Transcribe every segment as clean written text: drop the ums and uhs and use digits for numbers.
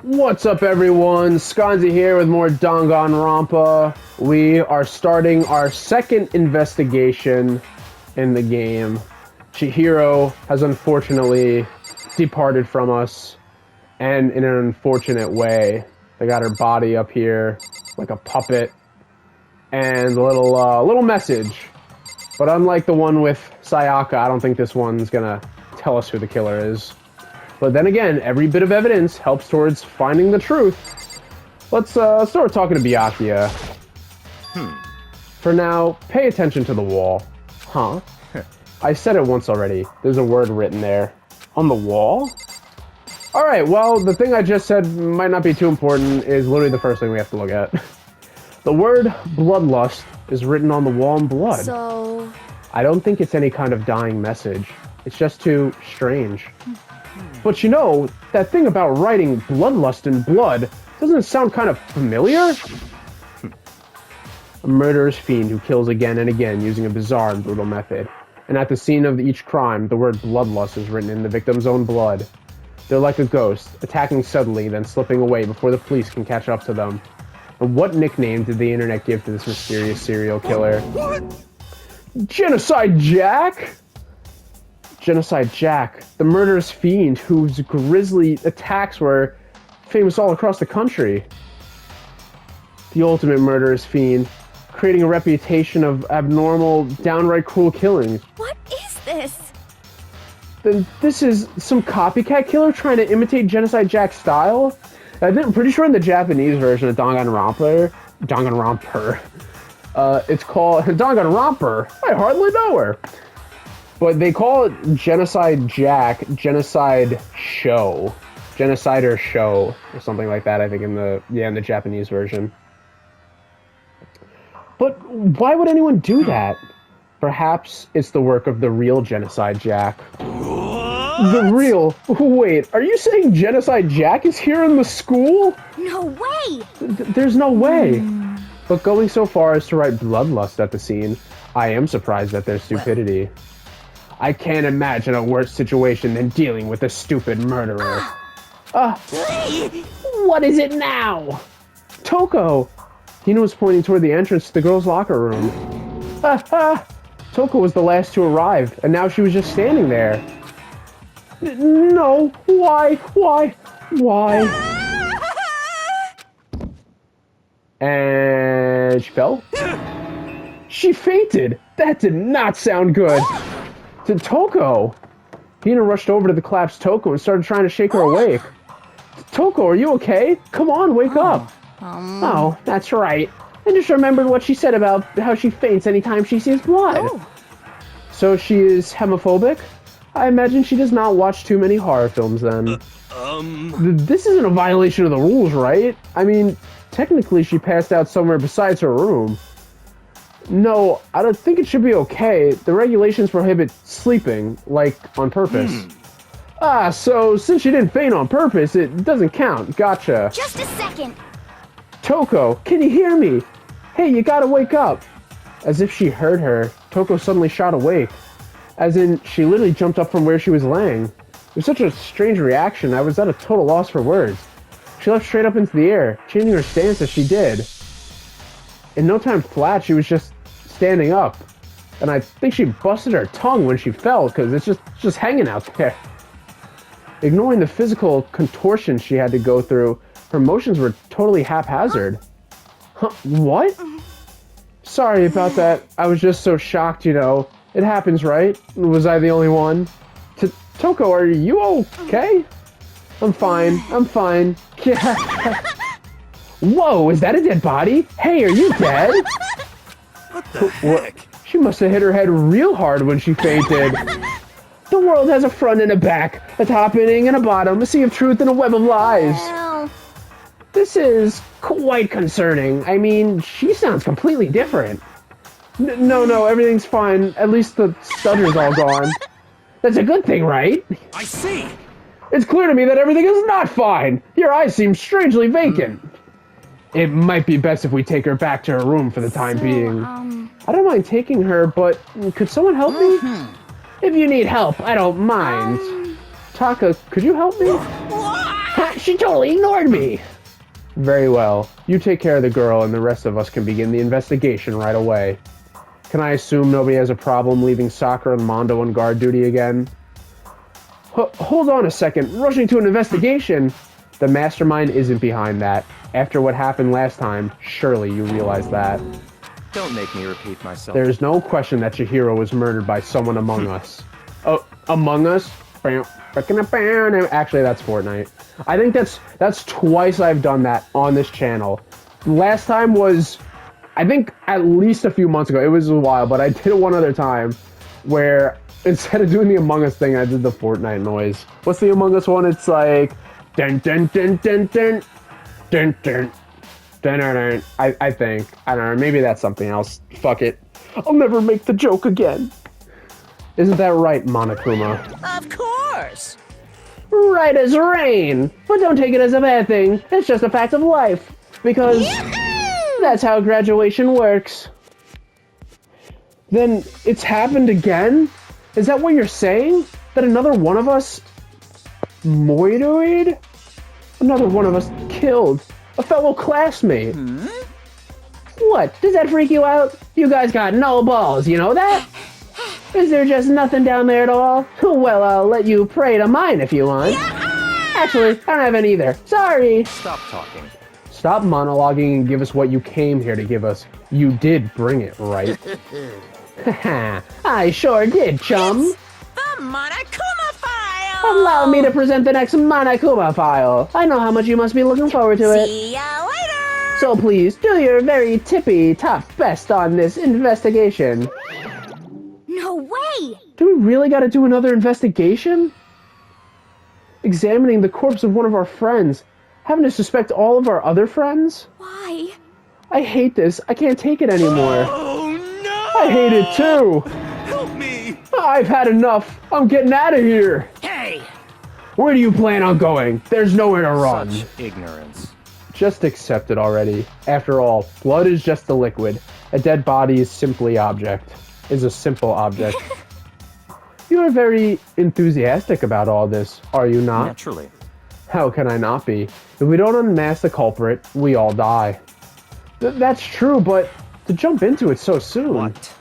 What's up, everyone? SconzE here with more Danganronpa. We are starting our second investigation in the game. Chihiro has unfortunately departed from us, and in an unfortunate way. They got her body up here like a puppet, and a little message. But unlike the one with Sayaka, I don't think this one's gonna tell us who the killer is. But then again, every bit of evidence helps towards finding the truth. Let's start talking to Byakuya. For now, pay attention to the wall. Huh? I said it once already. There's a word written there. On the wall? Alright, well, the thing I just said might not be too important is literally the first thing we have to look at. The word bloodlust is written on the wall in blood. So... I don't think it's any kind of dying message. It's just too strange. But you know, that thing about writing bloodlust in blood, doesn't it sound kind of familiar? A murderous fiend who kills again and again using a bizarre and brutal method. And at the scene of each crime, the word bloodlust is written in the victim's own blood. They're like a ghost, attacking suddenly, then slipping away before the police can catch up to them. And what nickname did the internet give to this mysterious serial killer? What? Genocide Jack? Genocide Jack, the murderous fiend whose grisly attacks were famous all across the country. The ultimate murderous fiend, creating a reputation of abnormal, downright cruel killings. what is this? Then this is some copycat killer trying to imitate Genocide Jack's style? I'm pretty sure in the Japanese version of Danganronpa, it's called Danganronpa. I hardly know her. But they call it Genocide Jack, Genocide Show, Genocider Show, or something like that, I think, in the Japanese version. But why would anyone do that? Perhaps it's the work of the real Genocide Jack. What? The real? Wait, are you saying Genocide Jack is here in the school? No way! There's no way. But going so far as to write bloodlust at the scene, I am surprised at their stupidity. I can't imagine a worse situation than dealing with a stupid murderer. What is it now? Toko! Hina was pointing toward the entrance to the girls' locker room. Toko was the last to arrive, and now she was just standing there. No, why? And she fell? She fainted! That did not sound good! To Toko! Hina rushed over to the collapsed Toko and started trying to shake her awake. Toko, are you okay? Come on, wake up! Oh, that's right. I just remembered what she said about how she faints anytime she sees blood. Oh. So she is hemophobic? I imagine she does not watch too many horror films then. This isn't a violation of the rules, right? I mean, technically she passed out somewhere besides her room. No, I don't think it should be okay. The regulations prohibit sleeping, like, on purpose. So since she didn't faint on purpose, it doesn't count. Gotcha. Just a second! Toko, can you hear me? Hey, you gotta wake up. As if she heard her, Toko suddenly shot awake. As in, she literally jumped up from where she was laying. It was such a strange reaction, I was at a total loss for words. She leapt straight up into the air, changing her stance as she did. In no time flat, she was just standing up. And I think she busted her tongue when she fell, because it's just hanging out there. Ignoring the physical contortion she had to go through, her motions were totally haphazard. Huh? What? Sorry about that. I was just so shocked, you know. It happens, right? Was I the only one? Toko, are you okay? I'm fine. Whoa, is that a dead body? Hey, are you dead? What the heck? She must have hit her head real hard when she fainted. The world has a front and a back, a top ending and a bottom, a sea of truth and a web of lies. Well... This is quite concerning. I mean, she sounds completely different. No, everything's fine. At least the stutter's all gone. That's a good thing, right? I see! It's clear to me that everything is not fine. Your eyes seem strangely vacant. It might be best if we take her back to her room for the time being. I don't mind taking her, but could someone help me? If you need help, I don't mind. Taka, could you help me? She totally ignored me. Very well. You take care of the girl, and the rest of us can begin the investigation right away. Can I assume nobody has a problem leaving Sakura and Mondo on guard duty again? Hold on a second. Rushing to an investigation? The mastermind isn't behind that. After what happened last time, surely you realize that. Don't make me repeat myself. There's no question that Chihiro was murdered by someone among us. Oh, among us? Actually, that's Fortnite. I think that's twice I've done that on this channel. Last time was, I think, at least a few months ago. It was a while, but I did it one other time where instead of doing the Among Us thing, I did the Fortnite noise. What's the Among Us one? It's like dun dun dun dun dun dun dun dun dun dun. I think. I don't know. Maybe that's something else. Fuck it. I'll never make the joke again. Isn't that right, Monokuma? Of course! Right as rain! But don't take it as a bad thing. It's just a fact of life. Because that's how graduation works. Then it's happened again? Is that what you're saying? That another one of us moitoried? Another one of us killed a fellow classmate. What? Does that freak you out? You guys got no balls, you know that? Is there just nothing down there at all? Well, I'll let you pray to mine if you want. Actually, I don't have any either. Sorry. Stop talking. Stop monologuing and give us what you came here to give us. You did bring it, right? Haha, I sure did, chum. The Monokuma file! Allow me to present the next Monokuma file. I know how much you must be looking forward to it. See ya later! So please, do your very tippy-top best on this investigation. No way! Do we really gotta do another investigation? Examining the corpse of one of our friends. Having to suspect all of our other friends? Why? I hate this. I can't take it anymore. Oh no! I hate it too. Help me! I've had enough. I'm getting out of here. Hey! Where do you plan on going? There's nowhere to run. Such ignorance. Just accept it already. After all, blood is just a liquid. A dead body is a simple object. You are very enthusiastic about all this, are you not? Naturally. How can I not be? If we don't unmask the culprit, we all die. That's true, but to jump into it so soon... What?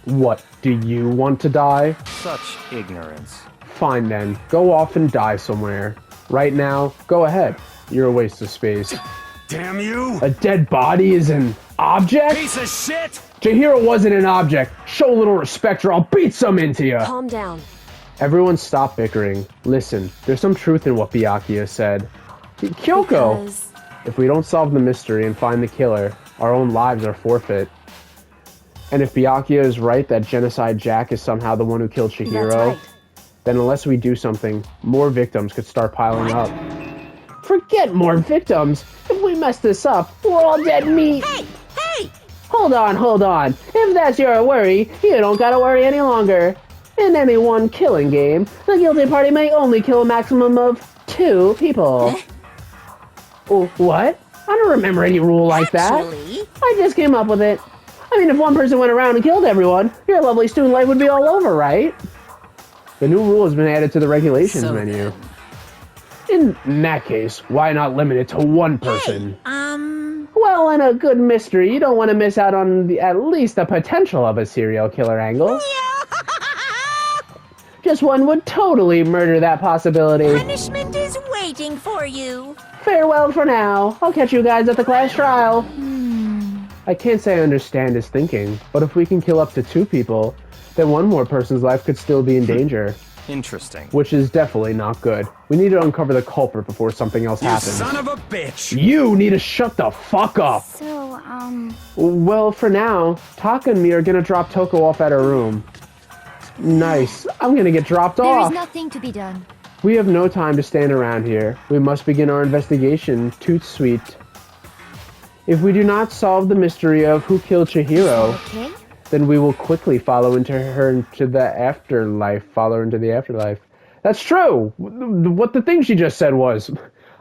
What, do you want to die? Such ignorance. Fine then, go off and die somewhere. Right now, go ahead. You're a waste of space. Damn you! A dead body is an object? Piece of shit! Chihiro wasn't an object. Show a little respect or I'll beat some into you. Calm down. Everyone stop bickering. Listen, there's some truth in what Byakuya said. Kyoko! Because... If we don't solve the mystery and find the killer, our own lives are forfeit. And if Byakuya is right that Genocide Jack is somehow the one who killed Chihiro, That's right. then unless we do something, more victims could start piling up. Forget more victims! If we mess this up, we're all dead meat! Hey! Hey! Hold on. If that's your worry, you don't gotta worry any longer. In any one killing game, the guilty party may only kill a maximum of 2 people. Oh, what? I don't remember any rule like that. Actually... I just came up with it. I mean, if one person went around and killed everyone, your lovely student life would be all over, right? The new rule has been added to the regulations menu. In that case, why not limit it to 1 person? Well, in a good mystery, you don't want to miss out on at least the potential of a serial killer angle. Just one would totally murder that possibility. Punishment is waiting for you. Farewell for now. I'll catch you guys at the class trial. I can't say I understand his thinking, but if we can kill up to 2 people, then one more person's life could still be in danger. Interesting. Which is definitely not good. We need to uncover the culprit before something else You happens. son of a bitch! You need to shut the fuck up! So, Well, for now, Taka and me are gonna drop Toko off at her room. Nice. I'm gonna get dropped there off. is nothing to be done. We have no time to stand around here. We must begin our investigation. Toot sweet. If we do not solve the mystery of who killed Chihiro, Okay? then we will quickly follow into the afterlife. That's true! What the thing she just said was,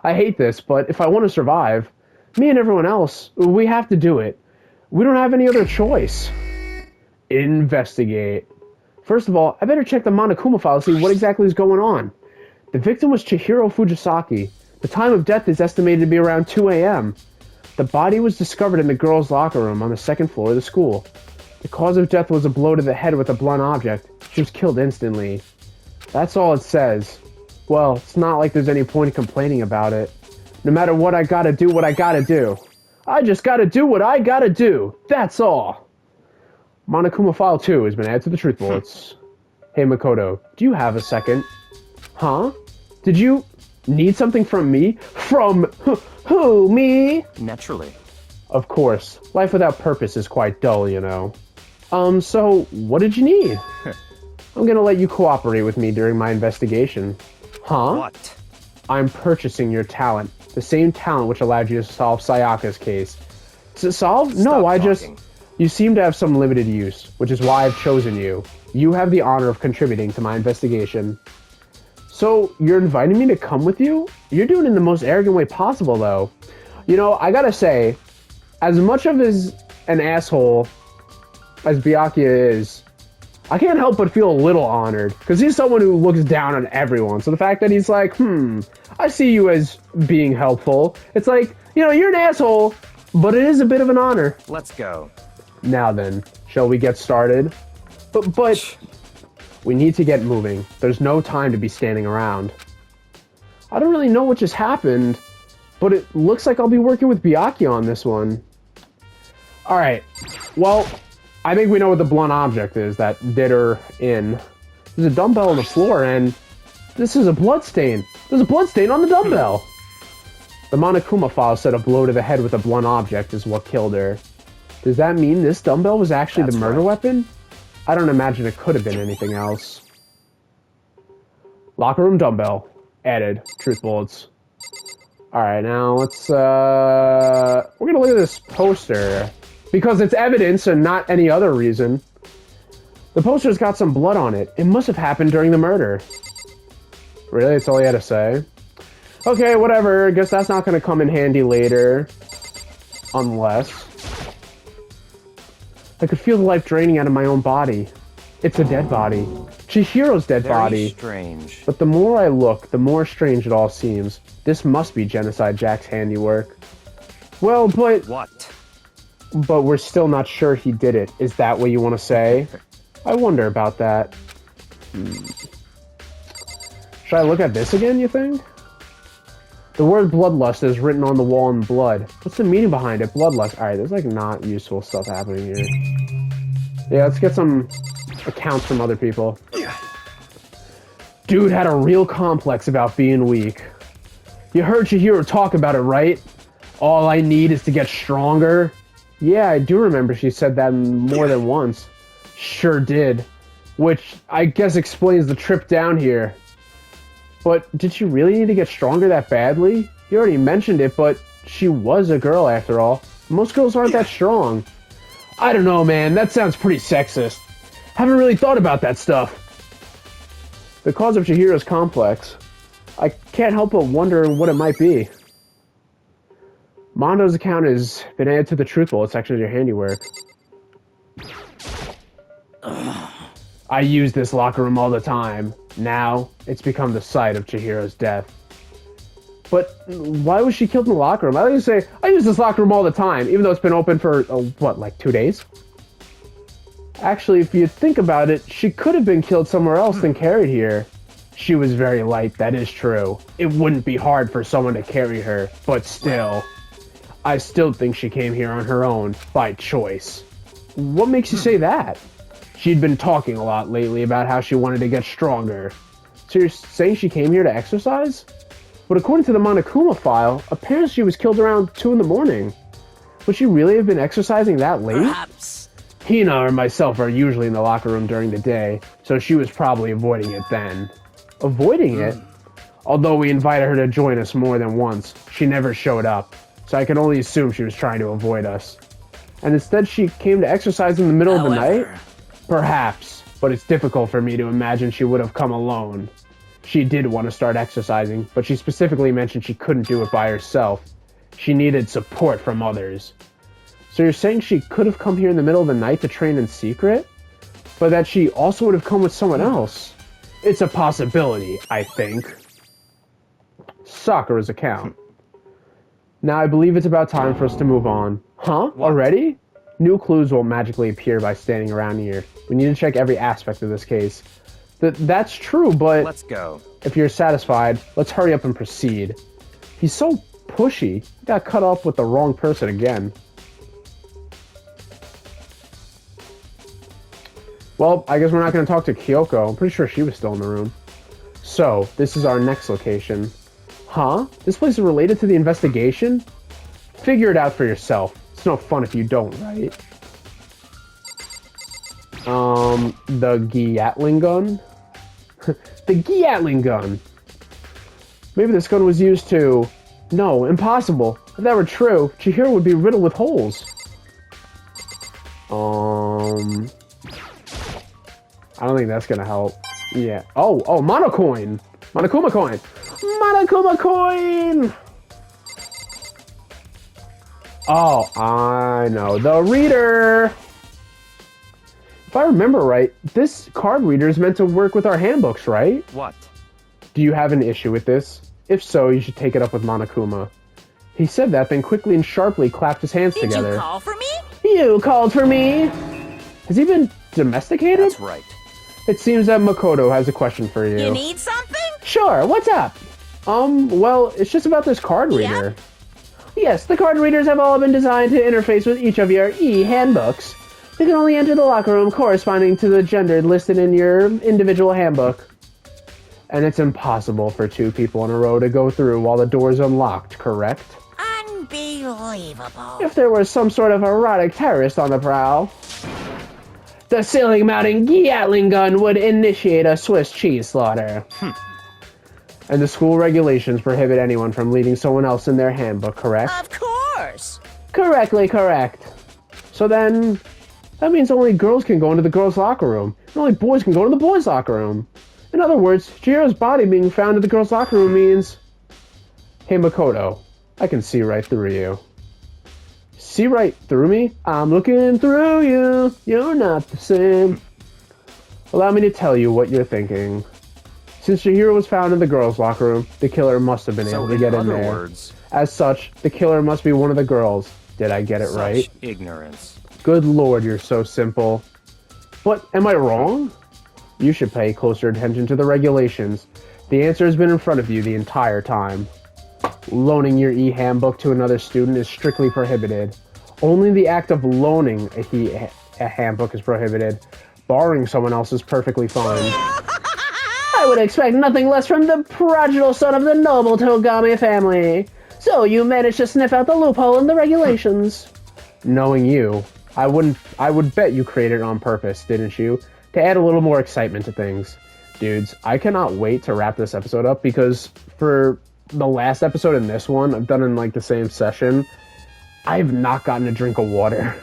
I hate this, but if I want to survive, me and everyone else, we have to do it. We don't have any other choice. Investigate. First of all, I better check the Monokuma file to see what exactly is going on. The victim was Chihiro Fujisaki. The time of death is estimated to be around 2 a.m. The body was discovered in the girls' locker room on the second floor of the school. The cause of death was a blow to the head with a blunt object. She was killed instantly. That's all it says. Well, it's not like there's any point in complaining about it. No matter what, I gotta do what I gotta do. I just gotta do what I gotta do. That's all. Monokuma File 2 has been added to the truth bullets. Hey Makoto, do you have a second? Huh? Did you need something from me? From who, me? Naturally. Of course. Life without purpose is quite dull, you know. So, what did you need? I'm gonna let you cooperate with me during my investigation. Huh? What? I'm purchasing your talent. The same talent which allowed you to solve Sayaka's case. To solve? No, Stop I just... talking. You seem to have some limited use, which is why I've chosen you. You have the honor of contributing to my investigation. So, you're inviting me to come with you? You're doing it in the most arrogant way possible, though. You know, I gotta say, as much of an asshole as Byakuya is, I can't help but feel a little honored, because he's someone who looks down on everyone. So the fact that he's like, I see you as being helpful. It's like, you know, you're an asshole, but it is a bit of an honor. Let's go. Now then, shall we get started? But we need to get moving. There's no time to be standing around. I don't really know what just happened, but it looks like I'll be working with Byakuya on this one. Alright, well, I think we know what the blunt object is that did her in. There's a dumbbell on the floor, and this is a bloodstain. There's a bloodstain on the dumbbell. The Monokuma file said a blow to the head with a blunt object is what killed her. Does that mean this dumbbell was actually That's the murder right. weapon? I don't imagine it could have been anything else. Locker room dumbbell. Added. Truth bullets. Alright, now let's, we're gonna look at this poster. Because it's evidence and not any other reason. The poster's got some blood on it. It must have happened during the murder. Really? That's all he had to say? Okay, whatever. Guess that's not gonna come in handy later. Unless... I could feel the life draining out of my own body. It's a dead body. Chihiro's dead Very body. strange. But the more I look, the more strange it all seems. This must be Genocide Jack's handiwork. Well, What? but we're still not sure he did it. Is that what you want to say? I wonder about that. Should I look at this again, you think? The word bloodlust is written on the wall in blood. What's the meaning behind it? Bloodlust. Alright, there's like not useful stuff happening here. Yeah, let's get some accounts from other people. Dude had a real complex about being weak. You heard Chihiro talk about it, right? All I need is to get stronger. Yeah, I do remember she said that more than once. Sure did. Which I guess explains the trip down here. But did she really need to get stronger that badly? You already mentioned it, but she was a girl after all. Most girls aren't that strong. I don't know, man. That sounds pretty sexist. Haven't really thought about that stuff. The cause of Chihiro's complex. I can't help but wonder what it might be. Mondo's account has been added to the truth bullet section of your handiwork. I use this locker room all the time. Now, it's become the site of Chihiro's death. But why was she killed in the locker room? I like to say, I use this locker room all the time, even though it's been open for, what, like 2 days? Actually, if you think about it, she could have been killed somewhere else than carried here. She was very light, that is true. It wouldn't be hard for someone to carry her, but still. I still think she came here on her own, by choice. What makes you say that? She'd been talking a lot lately about how she wanted to get stronger. So you're saying she came here to exercise? But according to the Monokuma file, apparently she was killed around 2 in the morning. Would she really have been exercising that late? Perhaps. Hina or myself are usually in the locker room during the day, so she was probably avoiding it then. Avoiding it? Although we invited her to join us more than once, she never showed up, so I can only assume she was trying to avoid us. And instead she came to exercise in the middle of the night? Perhaps, but it's difficult for me to imagine she would have come alone. She did want to start exercising, but she specifically mentioned she couldn't do it by herself. She needed support from others. So you're saying she could have come here in the middle of the night to train in secret? But that she also would have come with someone else? It's a possibility, I think. Sakura's account. Now I believe it's about time for us to move on. Huh? What? Already? New clues won't magically appear by standing around here. We need to check every aspect of this case. That's true, but Let's go. if you're satisfied, let's hurry up and proceed. He's so pushy. He got cut off with the wrong person again. Well, I guess we're not going to talk to Kyoko. I'm pretty sure she was still in the room. So, this is our next location. Huh? This place is related to the investigation? Figure it out for yourself. It's no fun if you don't, right? The Gatling gun? The Gatling gun! Maybe this gun was used to... No, impossible. If that were true, Chihiro would be riddled with holes. I don't think that's gonna help. Yeah. Oh, Monocoin! Monokuma coin! Monokuma coin! Oh, I know. The reader! If I remember right, this card reader is meant to work with our handbooks, right? What? Do you have an issue with this? If so, you should take it up with Monokuma. He said that, then quickly and sharply clapped his hands Did together. you call for me? You called for me? Has he been domesticated? That's right. It seems that Makoto has a question for you. You need something? Sure, what's up? Well, it's just about this card reader. Yes, the card readers have all been designed to interface with each of your handbooks. They can only enter the locker room corresponding to the gender listed in your individual handbook. And it's impossible for two people in a row to go through while the door's unlocked, correct? Unbelievable. If there was some sort of erotic terrorist on the prowl, the ceiling-mounting Gatling gun would initiate a Swiss cheese slaughter. And the school regulations prohibit anyone from leading someone else in their handbook, correct? Of course. Correctly correct. So then, that means only girls can go into the girls' locker room, and only boys can go to the boys' locker room. In other words, Chihiro's body being found in the girls' locker room means... Hey Makoto, I can see right through you. See right through me? I'm looking through you. You're not the same. Allow me to tell you what you're thinking. Since Chihiro was found in the girls' locker room, the killer must have been able to get in there. In other words, As such, the killer must be one of the girls. Did I get it right? such ignorance. Good lord, you're so simple. But am I wrong? You should pay closer attention to the regulations. The answer has been in front of you the entire time. Loaning your e-handbook to another student is strictly prohibited. Only the act of loaning a handbook is prohibited. Borrowing someone else is perfectly fine. I would expect nothing less from the prodigal son of the noble Togami family. So you managed to sniff out the loophole in the regulations. Knowing you, I would bet you created it on purpose, didn't you? To add a little more excitement to things. Dudes, I cannot wait to wrap this episode up because for the last episode and this one, I've done in like the same session, I've not gotten a drink of water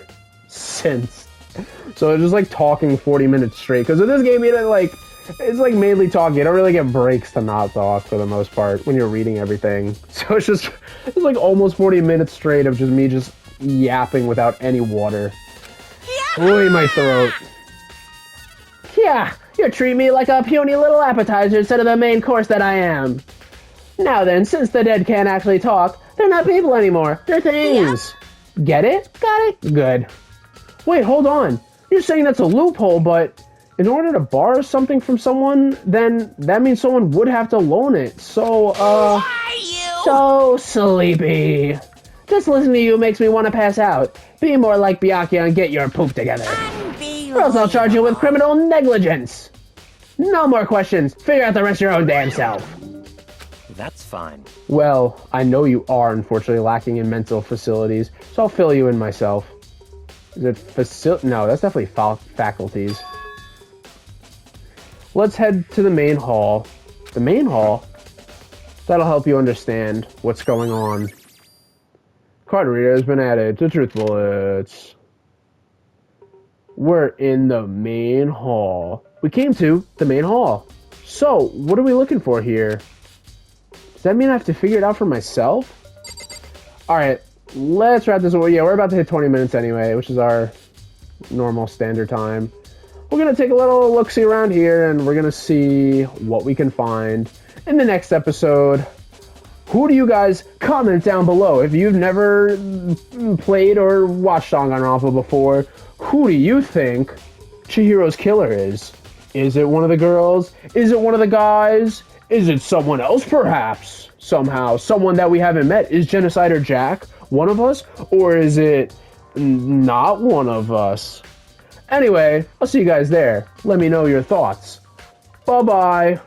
since. So it's just like talking 40 minutes straight because in this game, it's like mainly talking. You don't really get breaks to not talk for the most part when you're reading everything. So it's like almost 40 minutes straight of just me just yapping without any water. Oy, my throat. Yeah, you treat me like a puny little appetizer instead of the main course that I am. Now then, since the dead can't actually talk, they're not people anymore. They're things. Get it? Got it? Good. Wait, hold on. You're saying that's a loophole, but in order to borrow something from someone, then that means someone would have to loan it. So, Why you? so sleepy. Just listening to you makes me want to pass out. Be more like Byakuya and get your poop together. Or else I'll charge you with criminal negligence. No more questions. Figure out the rest of your own damn self. That's fine. Well, I know you are unfortunately lacking in mental facilities, so I'll fill you in myself. Is it No, that's definitely faculties. Let's head to the main hall. The main hall? That'll help you understand what's going on. Card reader has been added to truth bullets. We're in the main hall. We came to the main hall. So, what are we looking for here? Does that mean I have to figure it out for myself? Alright, let's wrap this up. Yeah, we're about to hit 20 minutes anyway, which is our normal standard time. We're going to take a little look-see around here, and we're going to see what we can find in the next episode Who do you guys comment down below? If you've never played or watched Danganronpa before, who do you think Chihiro's killer is? Is it one of the girls? Is it one of the guys? Is it someone else, perhaps? Somehow, someone that we haven't met? Is Genocider Jack one of us? Or is it not one of us? Anyway, I'll see you guys there. Let me know your thoughts. Bye-bye.